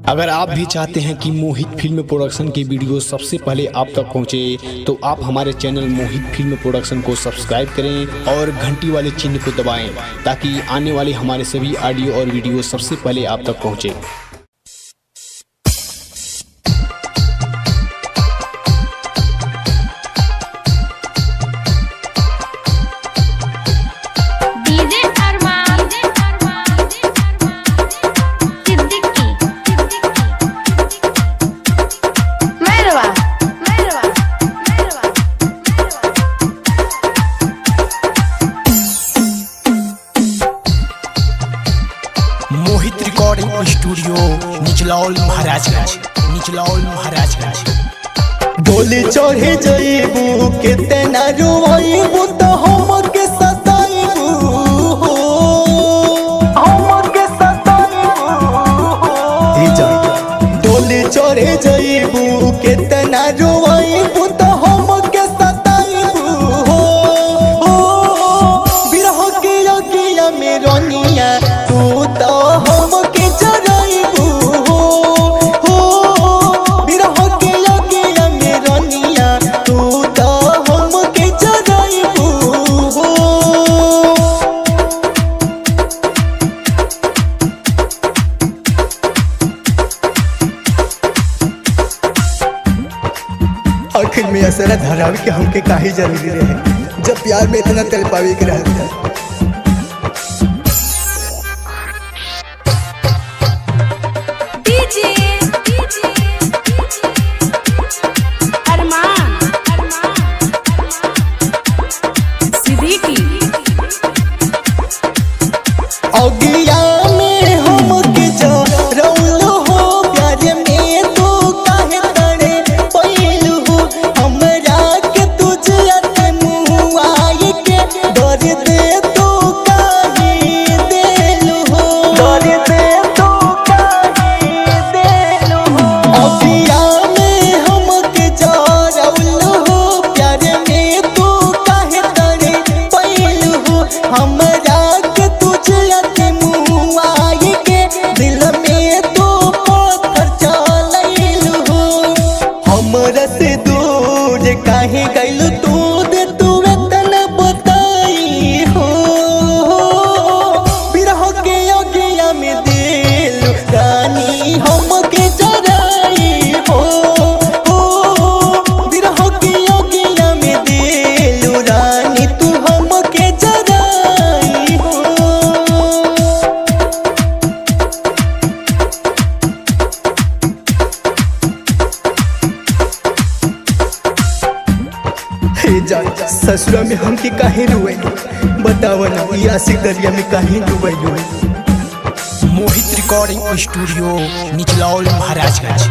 अगर आप भी चाहते हैं कि मोहित फिल्म प्रोडक्शन की वीडियो सबसे पहले आप तक पहुंचे, तो आप हमारे चैनल मोहित फिल्म प्रोडक्शन को सब्सक्राइब करें और घंटी वाले चिन्ह को दबाएं, ताकि आने वाले हमारे सभी ऑडियो और वीडियो सबसे पहले आप तक पहुंचे। मोहित रिकॉर्डिंग स्टूडियो निचलौल महाराजगंज। डोली चढ़े जइबू केतना रोइबू तो हमके सताइबू डोली चढ़े जइबू केतना रोइबू तो हमके सताइबू बिरह के अगिया में रनिया तू तो हमके जराइबू बिरह के अगिया में रनिया तू तो हमके जराइबू। आखिर में असरा धरावे के हमके काहे जरूरी रहे, जब प्यार में इतना तड़पावे के रहता। अगिया में हमके जरौलो हो प्यार में तू काहे तड़े पैलू हो हमरा के तुझे के मुँह आई के डर दे तू काहे देलू हो अगिया में हमके जरौलो हो प्यार में तू काहे तड़े पैलू हो हमरा से दूर काहे गइलू तू दे तू इतना बताई हो बिरह के अगिया में दिल रानी हमके जराई हो बिरह के अगिया में दिल रानी तू हमके जराई हो। ससुरा में हमके काहे रुए बताव ना, ये आशिक दरिया में काहे डूबे। मोहित रिकॉर्डिंग स्टूडियो निचलौल महाराजगंज।